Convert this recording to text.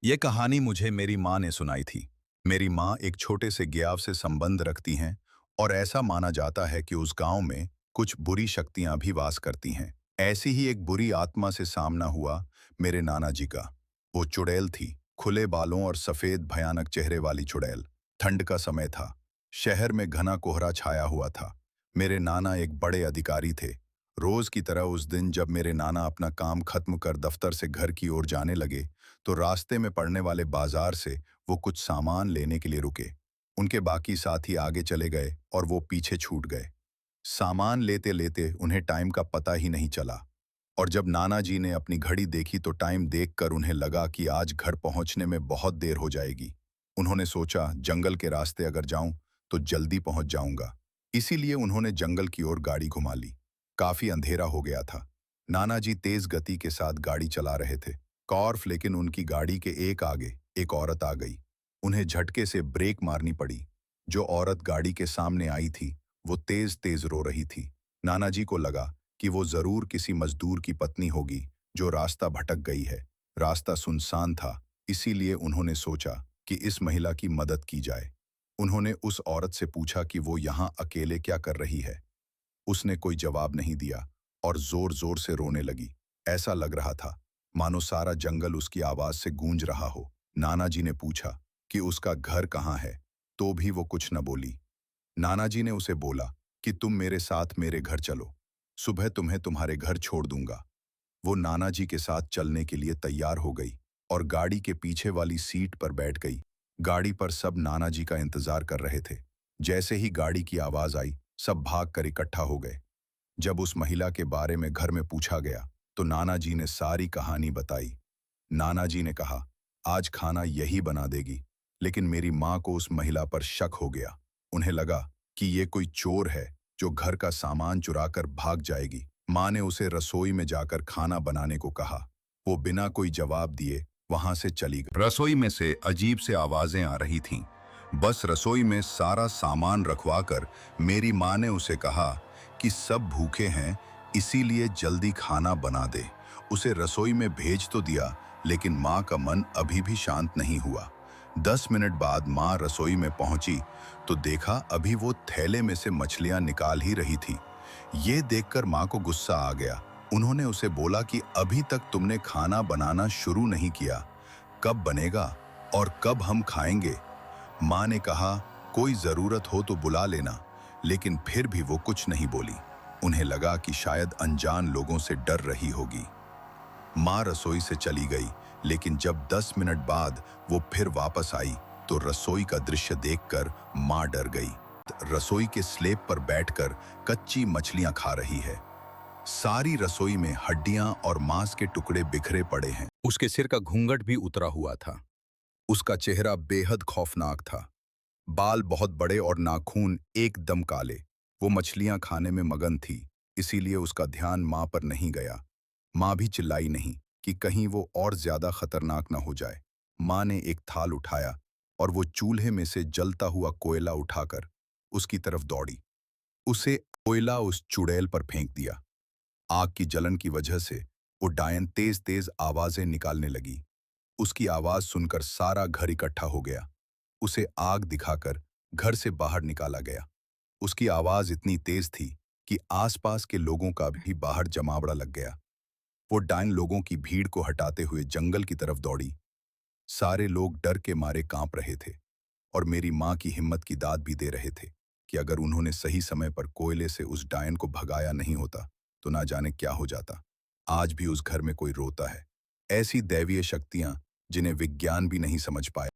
ये कहानी मुझे मेरी माँ ने सुनाई थी। मेरी माँ एक छोटे से ग्याव से संबंध रखती हैं और ऐसा माना जाता है कि उस गांव में कुछ बुरी शक्तियां भी वास करती हैं। ऐसी ही एक बुरी आत्मा से सामना हुआ मेरे नाना जी का। वो चुड़ैल थी, खुले बालों और सफेद भयानक चेहरे वाली चुड़ैल। ठंड का समय था, शहर में घना कोहरा छाया हुआ था। मेरे नाना एक बड़े अधिकारी थे। रोज की तरह उस दिन जब मेरे नाना अपना काम खत्म कर दफ्तर से घर की ओर जाने लगे, तो रास्ते में पड़ने वाले बाजार से वो कुछ सामान लेने के लिए रुके। उनके बाकी साथी आगे चले गए और वो पीछे छूट गए। सामान लेते लेते उन्हें टाइम का पता ही नहीं चला। और जब नाना जी ने अपनी घड़ी देखी तो टाइम देखकर उन्हें लगा कि आज घर पहुंचने में बहुत देर हो जाएगी। उन्होंने सोचा जंगल के रास्ते अगर जाऊं तो जल्दी पहुंच जाऊंगा। इसीलिए उन्होंने जंगल की ओर गाड़ी घुमा ली। काफी अंधेरा हो गया था। नाना जी तेज गति के साथ गाड़ी चला रहे थे। कॉर्फ लेकिन उनकी गाड़ी के एक आगे एक औरत आ गई। उन्हें झटके से ब्रेक मारनी पड़ी। जो औरत गाड़ी के सामने आई थी वो तेज तेज रो रही थी। नाना जी को लगा कि वो जरूर किसी मजदूर की पत्नी होगी जो रास्ता भटक गई है। रास्ता सुनसान था, इसीलिए उन्होंने सोचा कि इस महिला की मदद की जाए। उन्होंने उस औरत से पूछा कि वो यहाँ अकेले क्या कर रही है। उसने कोई जवाब नहीं दिया और जोर जोर से रोने लगी। ऐसा लग रहा था मानो सारा जंगल उसकी आवाज से गूंज रहा हो। नाना जी ने पूछा कि उसका घर कहाँ है, तो भी वो कुछ न बोली। नाना जी ने उसे बोला कि तुम मेरे साथ मेरे घर चलो, सुबह तुम्हें तुम्हारे घर छोड़ दूंगा। वो नाना जी के साथ चलने के लिए तैयार हो गई और गाड़ी के पीछे वाली सीट पर बैठ गई। गाड़ी पर सब नाना जी का इंतजार कर रहे थे। जैसे ही गाड़ी की आवाज आई, सब भाग कर इकट्ठा हो गए। जब उस महिला के बारे में घर में पूछा गया तो नाना जी ने सारी कहानी बताई। नाना जी ने कहा, आज खाना यही बना देगी। लेकिन मेरी माँ को उस महिला पर शक हो गया। उन्हें लगा कि ये कोई चोर है जो घर का सामान चुराकर भाग जाएगी। माँ ने उसे रसोई में जाकर खाना बनाने को कहा। वो बिना कोई जवाब दिए वहां से चली गई। रसोई में से अजीब से आवाजें आ रही थीं। बस रसोई में सारा सामान रखवाकर मेरी माँ ने उसे कहा कि सब भूखे हैं, इसीलिए जल्दी खाना बना दे। उसे रसोई में भेज तो दिया, लेकिन माँ का मन अभी भी शांत नहीं हुआ। 10 मिनट बाद माँ रसोई में पहुंची तो देखा अभी वो थैले में से मछलियां निकाल ही रही थी। ये देखकर माँ को गुस्सा आ गया। उन्होंने उसे बोला कि अभी तक तुमने खाना बनाना शुरू नहीं किया, कब बनेगा और कब हम खाएंगे। माँ ने कहा, कोई जरूरत हो तो बुला लेना, लेकिन फिर भी वो कुछ नहीं बोली। उन्हें लगा कि शायद अनजान लोगों से डर रही होगी। माँ रसोई से चली गई, लेकिन जब 10 मिनट बाद वो फिर वापस आई तो रसोई का दृश्य देखकर माँ डर गई। रसोई के स्लेब पर बैठकर कच्ची मछलियां खा रही है। सारी रसोई में हड्डियां और मांस के टुकड़े बिखरे पड़े हैं। उसके सिर का घूंघट भी उतरा हुआ था। उसका चेहरा बेहद खौफनाक था। बाल बहुत बड़े और नाखून एकदम काले। वो मछलियां खाने में मगन थी, इसीलिए उसका ध्यान माँ पर नहीं गया। माँ भी चिल्लाई नहीं कि कहीं वो और ज्यादा खतरनाक ना हो जाए। माँ ने एक थाल उठाया और वो चूल्हे में से जलता हुआ कोयला उठाकर उसकी तरफ दौड़ी। उसे कोयला उस चुड़ैल पर फेंक दिया। आग की जलन की वजह से वो डायन तेज तेज आवाजें निकालने लगी। उसकी आवाज सुनकर सारा घर इकट्ठा हो गया। उसे आग दिखाकर घर से बाहर निकाला गया। उसकी आवाज इतनी तेज थी कि आसपास के लोगों का भी बाहर जमावड़ा लग गया। वो डायन लोगों की भीड़ को हटाते हुए जंगल की तरफ दौड़ी। सारे लोग डर के मारे कांप रहे थे और मेरी माँ की हिम्मत की दाद भी दे रहे थे कि अगर उन्होंने सही समय पर कोयले से उस डायन को भगाया नहीं होता तो ना जाने क्या हो जाता। आज भी उस घर में कोई रोता है। ऐसी दैवीय शक्तियां जिन्हें विज्ञान भी नहीं समझ पाया।